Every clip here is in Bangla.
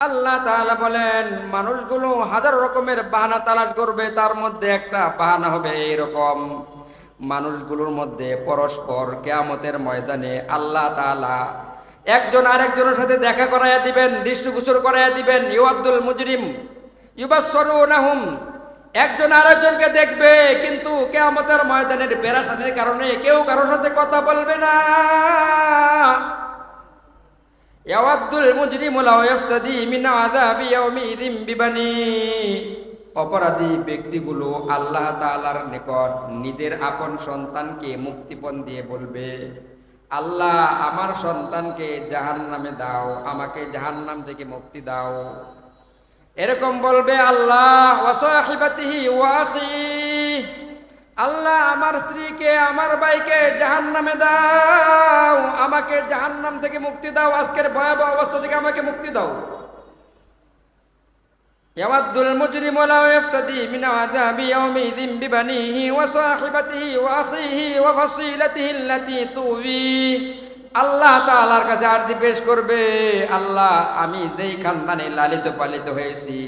আল্লাহ তাআলা বলেন মানুষগুলো হাজার রকমের বাহানা তালাশ করবে, তার মধ্যে একটা বাহানা হবে এরকম, মানুষগুলোর মধ্যে পরস্পর কিয়ামতের ময়দানে আল্লাহ তাআলা একজন আরেকজনের সাথে দেখা করাইয়া দিবেন, দৃষ্টিগোচর করাইয়া দিবেন। ইউআদ্দুল মুজরিম ইউবাসসিরুনাহুম, একজন আরেকজনকে দেখবে, কিন্তু কিয়ামতের ময়দানের পেরেশানির কারণে কেউ কারোর সাথে কথা বলবে না। ইয়াওয়াদ্দুল মুজরিমু লাউ ইফতাদি মিন আযাবি ইয়াউমিযিন বিবানি, অপরাধী ব্যক্তিগুলো আল্লাহ তাআলার নিকট নিজের আপন সন্তানকে মুক্তিপণ দিয়ে বলবে, আল্লাহ আমার সন্তানকে জাহান্নামে দাও, আমাকে জাহান্নাম থেকে মুক্তি দাও। এরকম বলবে আল্লাহ ওয়া সাহিবাতিহি ওয়া আখিহি, আল্লাহ আমার স্ত্রীকে আমার ভাইকে জাহান্নামে দাও, আমাকে জাহান্নাম থেকে মুক্তি দাও, আজকের ভয়াবহ অবস্থা থেকে আমাকে মুক্তি দাও। ইয়াওয়াদ্দুল মুজরিমু লাউ ইফতাদি মিন আযাবি ইয়াউমিযিন বিবানিহি ওয়া সাহিবাতিহি ওয়া আখিহি ওয়া ফাসিলাতিহি আল্লাতী তুবি, আল্লাহ তাআলার কাছে আরজি পেশ করবে, আল্লাহ আমি যেই খানদানে লালিত পালিত হয়েছি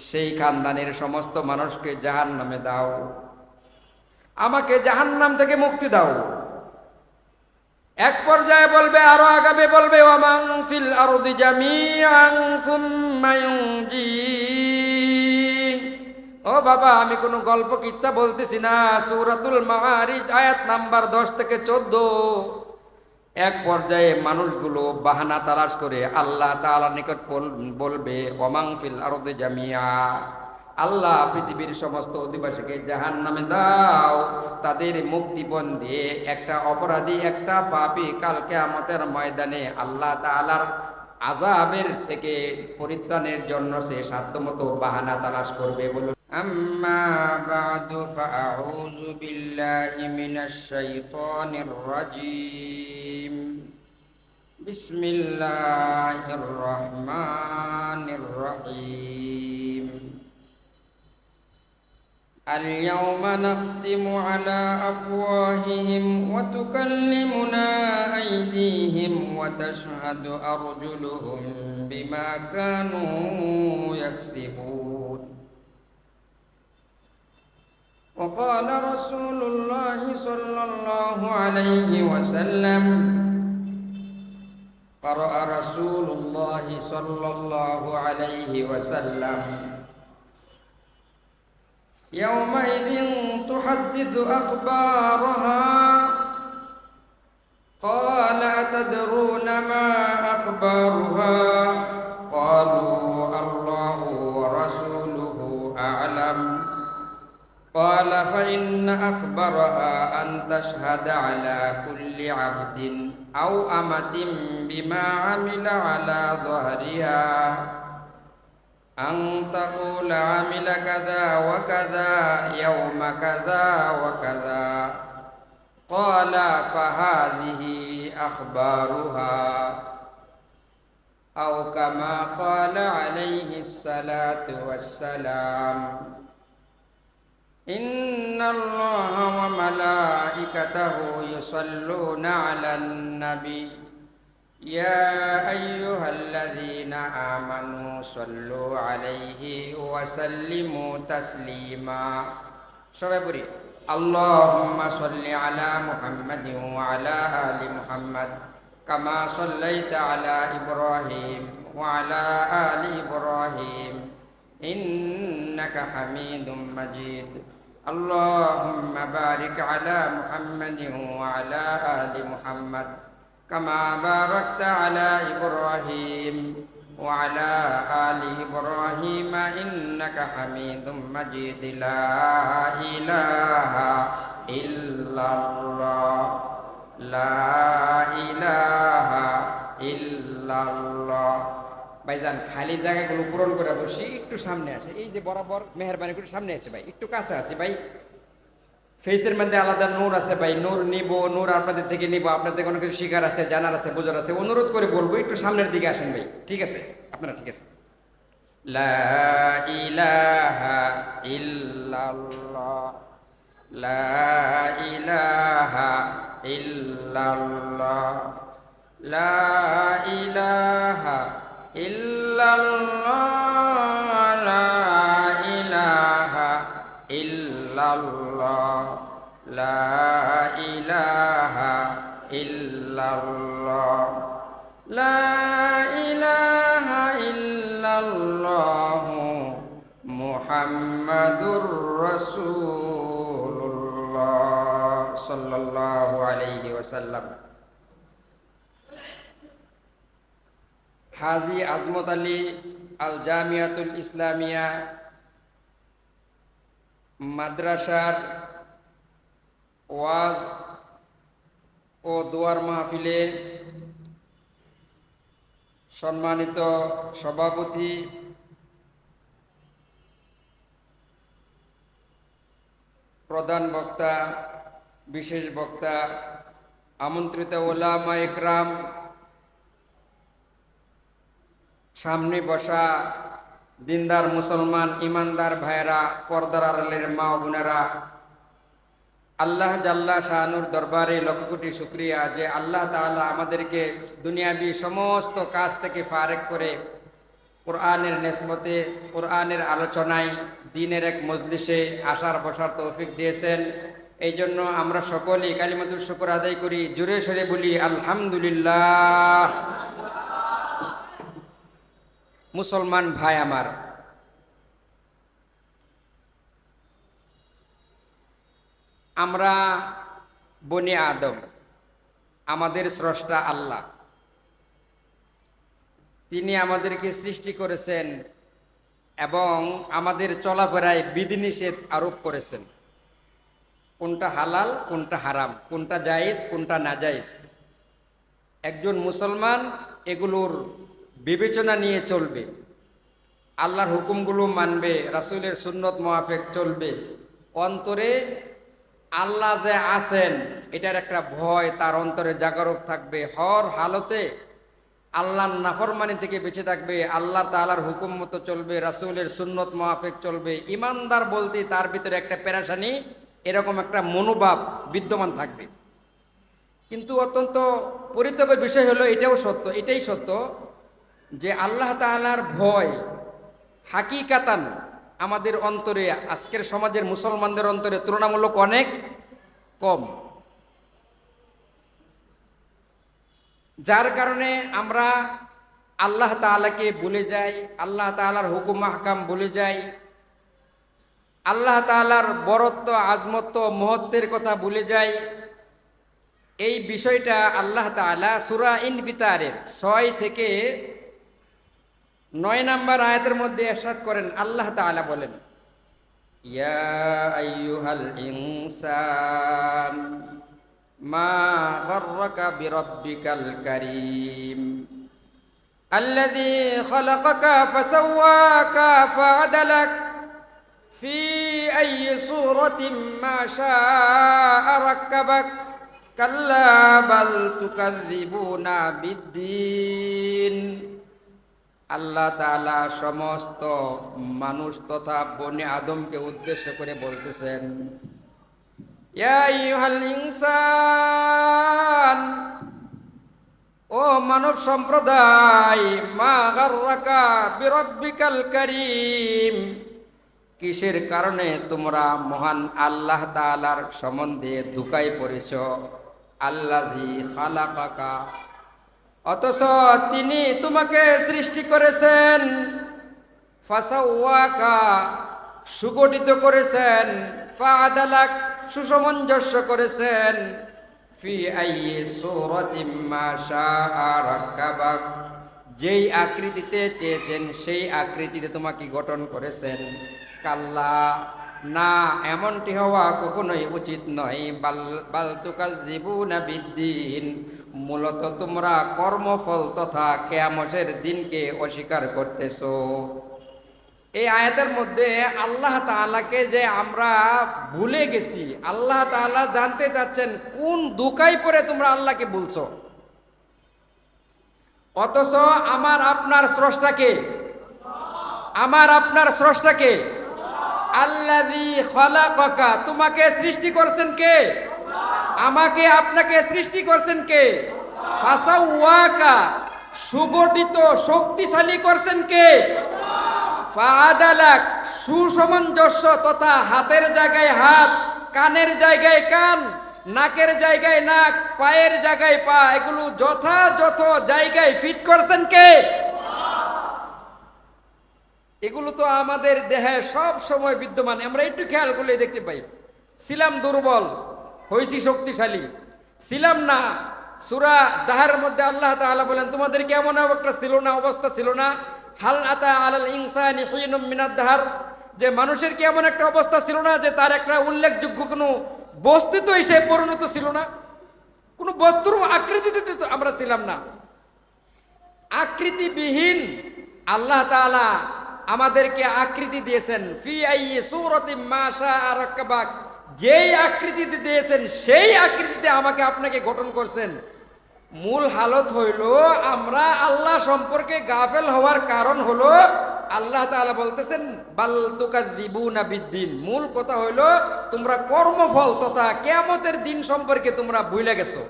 সেই খানদানের সমস্ত মানুষকে জাহান্নামে দাও, আমাকে জাহান্নাম থেকে মুক্তি দাও। এক পর্যায়ে বলবে, আরো আগামী বলবে, ওয়ামান ফিল আরদি জামিআন সুম্মা ইউনজি, ও বাবা আমি কোনো গল্প কিচ্ছা বলতেছি না, সূরাতুল মাআরিজ আয়াত নাম্বার 10 থেকে 14। এক পর্যায়ে মানুষগুলো বাহানা তালাশ করে আল্লাহ তাআলার নিকট বলবে, ওয়ামান ফিল আরদি জামিআ, আল্লাহ পৃথিবীর সমস্ত অধিবাসীকে জাহান্নামে দাও, তাদের মুক্তিপণ দিয়ে একটা অপরাধী একটা পাপী কাল কিয়ামতের ময়দানে আল্লাহ তাআলার আযাবের থেকে পরিত্রাণের জন্য সে সাধ্যমতো বাহানা তালাশ করবে। বলুন আম্মা বা'দু ফাআউযু বিল্লাহি মিনাশ শাইতানির রাজীম, বিসমিল্লাহির রহমানির রহিম। اليوم نختم على أفواههم وتكلمنا أيديهم وتشهد أرجلهم بما كانوا يكسبون. وقال رسول الله صلى الله عليه وسلم، قرأ رسول الله صلى الله عليه وسلم، يومئذ تحدث أخبارها. قال أتدرون ما أخبارها؟ قالوا الله ورسوله أعلم. قال فإن أخبرها أن تشهد على كل عبد أو أمة بما عمل على ظهرها، أن تقول عمل كذا وكذا يوم كذا وكذا. قال فهذه أخبارها، أو كما قال عليه الصلاة والسلام. إن الله وملائكته يصلون على النبي، يا أيها الذين آمنوا صلوا عليه وسلموا تسليما. সবাই পড়ি, اللهم صل على محمد وعلى آل محمد كما صليت على إبراهيم وعلى آل إبراهيم إنك حميد مجيد. اللهم بارك على محمد وعلى آل محمد كما باركت على إبراهيم وعلى آل إبراهيم إنك حميد مجيد. لا إله إلا الله، لا إله إلا الله. ভাইজান খালি জায়গাগুলো পূরণ করে বসি, একটু সামনে আসে, এই যে বরাবর মেহেরবানি করে সামনে আসে ভাই, একটু কাছে আছে ভাই, ফেসের মধ্যে আলাদা নূর আছে ভাই, নূর নিব, নূর আপনাদের থেকে নিব, আপনাদের কোনো কিছু শিকার আছে, জানার আছে, বোঝার আছে, অনুরোধ করে বলবো একটু সামনের দিকে আসেন ভাই, ঠিক আছে আপনারা, ঠিক আছে। লা ইলাহা ইল্লাল্লাহ, লা ইলাহা ইল্লাল্লাহ, লা ইলাহা ইল্লাল্লাহ লা ইলাহা ইল্লাল্লাহ লা ইলাহা ইল্লাল্লাহ লা ইলাহা ইল্লাল্লাহ মুহাম্মাদুর রাসূলুল্লাহ সাল্লাল্লাহু আলাইহি ওয়াসাল্লাম। হাজী আজমত আলী আল জামিয়াতুল ইসলামিয়া মাদ্রাসার ওয়াজ ও দোয়ার মাহফিলে সম্মানিত সভাপতি, প্রধান বক্তা, বিশেষ বক্তা, আমন্ত্রিত ওলামা ইকরাম, সামনে বসা দিনদার মুসলমান ইমানদার ভাইয়েরা, পর্দার আড়ালের মা বোনেরা, আল্লাহ জাল্লা শাহানুর দরবারে লক্ষ কোটি শুকরিয়া যে আল্লাহ তাআলা আমাদেরকে দুনিয়াবি সমস্ত কাজ থেকে ফারেক করে কোরআনের নেসমতে, কোরআনের আলোচনায়, দ্বীনের এক মজলিসে আসার বসার তৌফিক দিয়েছেন। এই জন্য আমরা সকলেই কালিমাতুর শুকর আদায় করি, জোরে সরে বলি আলহামদুলিল্লাহ। মুসলমান ভাই আমার, আমরা বনি আদম, আমাদের স্রষ্টা আল্লাহ, তিনি আমাদেরকে সৃষ্টি করেছেন এবং আমাদের চলাফেরায় বিধিনিষেধ আরোপ করেছেন। কোনটা হালাল, কোনটা হারাম, কোনটা জায়েজ, কোনটা নাজায়েজ। একজন মুসলমান এগুলোর বিবেচনা নিয়ে চলবে, আল্লাহর হুকুমগুলো মানবে, রাসূলের সুন্নত মোয়াফেক চলবে। অন্তরে আল্লাহ যে আছেন এটার একটা ভয় তার অন্তরে জাগরক থাকবে। হর হালতে আল্লাহর নাফরমানি থেকে বেঁচে থাকবে, আল্লাহ তাআলার হুকুম মতো চলবে, রাসূলের সুন্নত মোয়াফেক চলবে। ইমানদার বলতে তার ভিতরে একটা পেরেশানি, এরকম একটা মনোভাব বিদ্যমান থাকবে। কিন্তু অত্যন্ত পরিতাপের বিষয় হলো, এটাই সত্য যে আল্লাহ তাআলার ভয় হাকিকাতান আমাদের অন্তরে, আজকের সমাজের মুসলমানদের অন্তরে তুলনামূলক অনেক কম। যার কারণে আমরা আল্লাহ তাআলাকে ভুলে যাই, আল্লাহ তাআলার হুকুম আহকাম ভুলে যাই, আল্লাহ তাআলার বরত্ব, আজমত্ব, মহত্বের কথা ভুলে যাই। এই বিষয়টা আল্লাহ তাআলা সূরা ইনফিতারের 6 থেকে 9 নম্বর আয়াতের মধ্যে ইরশাদ করেন। আল্লাহ তাআলা বলেন, ইয়া আইয়ুহাল ইনসান মা গাররাকা বিরাব্বিকাল কারীম আল্লাযী খালাকাকা ফাসাওয়াকা ফাআদালাক ফি আইয়ি সূরাতিন মা শাআ রাক্কাবাক কাল্লা বাল তুকাযযিবুনা বিদ্দীন। আল্লাহ তাআলা সমস্ত মানুষ তথা বনি আদমকে উদ্দেশ্য করে বলতেছেন, ইয়া আইয়ুহাল ইনসান, ও মানব সম্প্রদায়, মা গাররাকা বিরাব্বিকাল কারীম, কিসের কারণে তোমরা মহান আল্লাহ তাআলার সম্বন্ধে ধোঁকায় পড়েছ? আল্লাযী খালাকাকা, অথচ তিনি তোমাকে সৃষ্টি করেছেন, ফাসাওয়াকা, সুগঠিত করেছেন, ফাআদালাক, সুসমঞ্জস্য করেছেন, ফি আইয়ি সূরাতিন মা শাআ রাক্কাবাক, যেই আকৃতিতে চেয়েছেন সেই আকৃতিতে তোমাকে গঠন করেছেন। কাল্লা, না, এমনটি হওয়া কখনোই উচিত নয়। বাল তুকাযযিবুনা বিদ্দীন, মূলত তোমরা কর্মফল তথা কিয়ামতের দিনকে অস্বীকার করতেছো। এই আয়াতের মধ্যে আল্লাহ তাআলাকে যে আমরা ভুলে গেছি, আল্লাহ তাআলা জানতে চাচ্ছেন কোন ধোঁকায় পড়ে তোমরা আল্লাহকে বলছো। অথচ আমার আপনার স্রষ্টাকে, আমার আপনার স্রষ্টাকে, আল্লাযী খালাকাকা, তোমাকে সৃষ্টি করছেন কে? আমাকে আপনাকে সৃষ্টি করছেন কে? ফাসাওয়াকা, সুগঠিত শক্তিশালী করছেন কে? ফাআদালাক, সুসমঞ্জস্য তথা হাতের জায়গায় হাত, কানের জায়গায় কান, নাকের জায়গায় নাক, পায়ের জায়গায় পা, এগুলো যথাযথ জায়গায় ফিট করছেন কে? এগুলো তো আমাদের দেহে সব সময় বিদ্যমান, আমরা একটু খেয়াল করলে দেখতে পাই। ছিলাম দুর্বল, হইছি শক্তিশালী, ছিলাম না। সূরা দাহরের মধ্যে আল্লাহ তাআলা বলেন, তোমাদের কেমন একটা ছিল না, অবস্থা ছিল না? হাল আতা আলাল ইনসানি হিনুম মিনাদ দাহর, যে মানুষের কি এমন একটা অবস্থা ছিল না যে তার একটা উল্লেখযোগ্য কোনো বস্তুতে এসে পরিণত ছিল না? কোনো বস্তুর আকৃতিতে তো আমরা ছিলাম না। আকৃতিবিহীন আল্লাহ তাআলা আমাদেরকে আকৃতি দিয়েছেন। ফি আইয়ি সূরাতিম মা শাআ রাক্কাবাক, যেই আকৃতিতে দিয়েছেন সেই আকৃতিতে আমাকে আপনাকে গঠন করছেন। মূল হালত হইল আমরা আল্লাহ সম্পর্কে গাফেল হওয়ার কারণ হলো আল্লাহ তাআলা বলতেছেন বাল তুকাযযিবুনা বিদ্দিন। মূল কথা হইল তোমরা কর্মফল তথা কিয়ামতের দিন সম্পর্কে তোমরা ভুলে গেছো,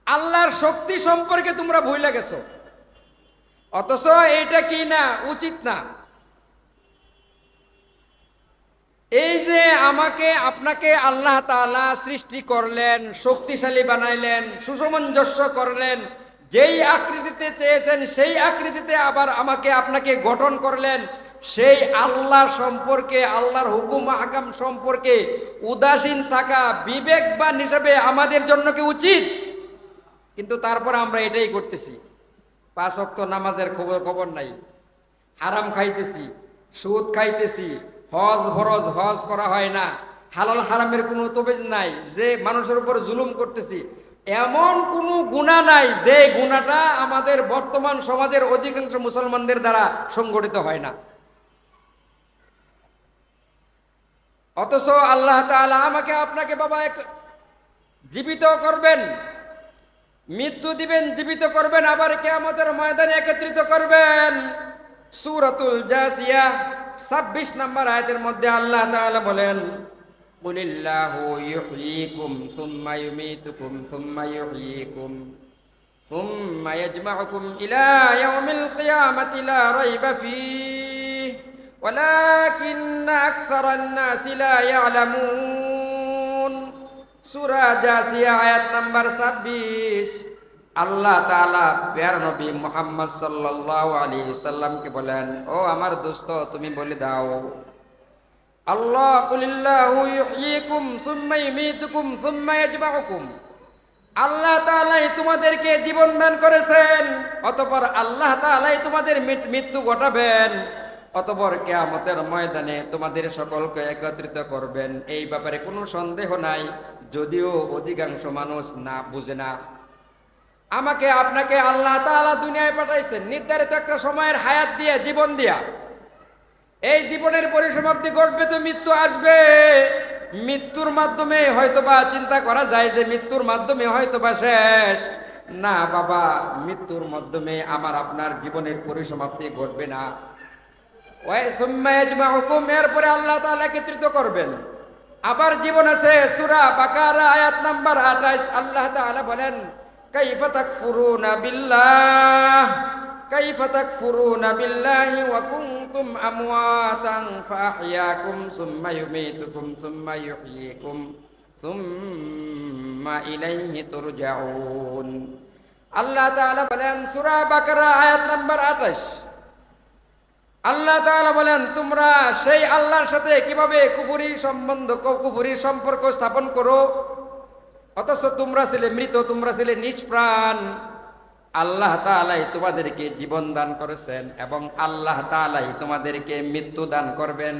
আল্লাহর শক্তি সম্পর্কে তোমরা ভুলে গেছো। অথচ এটা কি না, উচিত না। এই যে আমাকে আপনাকে আল্লাহ তাআলা সৃষ্টি করলেন, শক্তিশালী বানাইলেন, সুসমঞ্জস্য করলেন, যেই আকৃতিতে চেয়েছেন সেই আকৃতিতে আবার আমাকে আপনাকে গঠন করলেন, সেই আল্লাহর সম্পর্কে, আল্লাহর হুকুম আহকাম সম্পর্কে উদাসীন থাকা বিবেকবান হিসেবে আমাদের জন্য কি উচিত? কিন্তু তারপর আমরা এটাই করতেছি। 5 ওয়াক্ত নামাজের খবর নাই, হারাম খাইতেছি, সুদ খাইতেছি, হজ ফরজ হজ করা হয় না, হালাল হারামের কোনো তবেজ নাই, যে মানুষের উপর জুলুম করতেছি, এমন কোনো গুনাহ নাই যে গুনাহটা আমাদের বর্তমান সমাজের অধিকাংশ মুসলমানদের দ্বারা সংগঠিত হয় না। অথচ আল্লাহ তাআলা আমাকে আপনাকে বাবা জীবিত করবেন, মৃত্যু দিবেন, জীবিত করবেন, আবার কিয়ামতের ময়দানে একত্রিত করবেন। সূরাতুল জাসিয়া 26 নম্বর আয়াতের মধ্যে আল্লাহ তাআলা বলেন, কুলিল্লাহু ইউহয়িকুম সুম্মা ইউমীতুকুম সুম্মা ইউহয়িকুম সুম্মা ইয়াজমাউকুম ইলা ইয়াউমিল কিয়ামাতি লা রাইবা ফীহি ওয়ালাকিন্না আকসারান নাসি লা ইয়ালামুন। সূরা জাসিয়া আয়াত নাম্বার 26। আল্লাহ তাআলা প্যারা নবী মুহাম্মদ সাল্লাল্লাহু আলাইহি সাল্লামকে বলেন, ও আমার দোস্ত তুমি বলে দাও, আল্লাহ কুলিল্লাহু ইউহয়িকুম সুম্মা ইউমীতুকুম সুম্মা ইয়াজমাউকুম, আল্লাহ তাআলাই তোমাদেরকে জীবন দান করেছেন, অতঃপর আল্লাহ তাআলাই তোমাদের মৃত্যু ঘটাবেন, অতঃপর কিয়ামতের ময়দানে তোমাদের সকলকে একত্রিত করবেন। এই ব্যাপারে কোনো সন্দেহ নাই, যদিও অধিকাংশ মানুষ না বুঝে না। আমাকে আপনাকে আল্লাহ তাআলা দুনিয়ায় পাঠাইছেন নির্ধারিত একটা সময়ের হায়াত দিয়ে, জীবন দিয়া। এই জীবনের পরিসমাপ্তি ঘটবে তো মৃত্যু আসবে। মৃত্যুর মাধ্যমে হয়তোবা চিন্তা করা যায় যে মৃত্যুর মাধ্যমে হয়তোবা শেষ। না বাবা, মৃত্যুর মাধ্যমে আমার আপনার জীবনের পরিসমাপ্তি ঘটবে না। এরপরে আল্লাহ তাআলা একত্রিত করবেন। আবার জীবন আছে। সূরা বাকারা আয়াত নাম্বার 28 আল্লাহ তাআলা বলেন, কাইফা তাকফুরুনা বিল্লাহ কাইফা তাকফুরুনা বিল্লাহি ওয়া কুনতুম আমওয়াতান ফাআহইয়াকুম সুম্মা ইউমীতুকুম সুম্মা ইউহয়িকুম সুম্মা ইলাইহি তুরজাউন। আল্লাহ তাআলা বলেন সূরা বাকারা আয়াত নাম্বার 28, আল্লাহ তাআলা বলেন তোমরা সেই আল্লাহর সাথে কিভাবে কুফরি সম্পর্ক স্থাপন করো, অথচ তোমরা ছিলে মৃত, তোমরা ছিলে নিষ্প্রাণ। আল্লাহ তাআলাই তোমাদেরকে জীবন দান করেছেন এবং আল্লাহ তাআলাই তোমাদেরকে মৃত্যু দান করবেন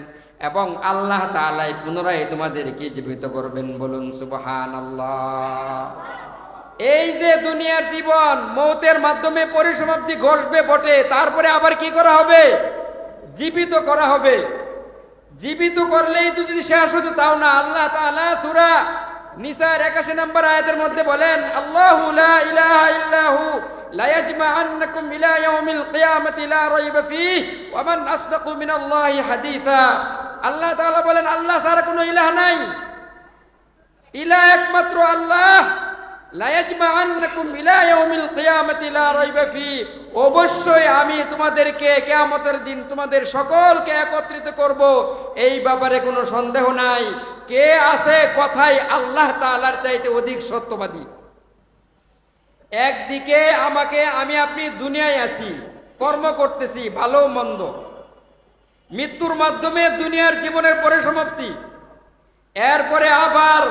এবং আল্লাহ তাআলাই পুনরায় তোমাদেরকে জীবিত করবেন। বলুন সুবহানাল্লাহ। এই যে দুনিয়ার জীবন মৌতের মাধ্যমে পরিসমাপ্তি ঘটবে বটে, তারপরে আবার কি করা হবে? জীবিত করা হবে। জীবিত করলেই তো যদি শেষ হতো তাও না। আল্লাহ তাআলা সূরা নিসার 81 নম্বর আয়াতের মধ্যে বলেন, আল্লাহু লা ইলাহা ইল্লাহু লা ইয়াজমা'আন্নাকুম ইলা ইয়াউমিল কিয়ামাতি লা রাইবা ফীহি ওয়া মান আসদাকু মিনাল্লাহি হাদিসা। আল্লাহ তাআলা বলেন আল্লাহ ছাড়া কোনো ইলাহ নাই, ইলাহ একমাত্র আল্লাহ। লা ইয়াজমাআন্নাকুম ইলা ইয়াউমিল কিয়ামাতি লা রাইবা ফি, অবশ্যই আমি তোমাদেরকে কিয়ামতের দিন তোমাদের সকলকে একত্রিত করব, এই ব্যাপারে কোনো সন্দেহ নাই। কে আছে কথাই আল্লাহ তাআলার চাইতে অধিক সত্যবাদী। একদিকে আমি আপনি দুনিয়ায় আছি, কর্ম করতেছি ভালো মন্দ, মৃত্যুর মাধ্যমে দুনিয়ার জীবনের পরিসমাপ্তি, এরপরে আবার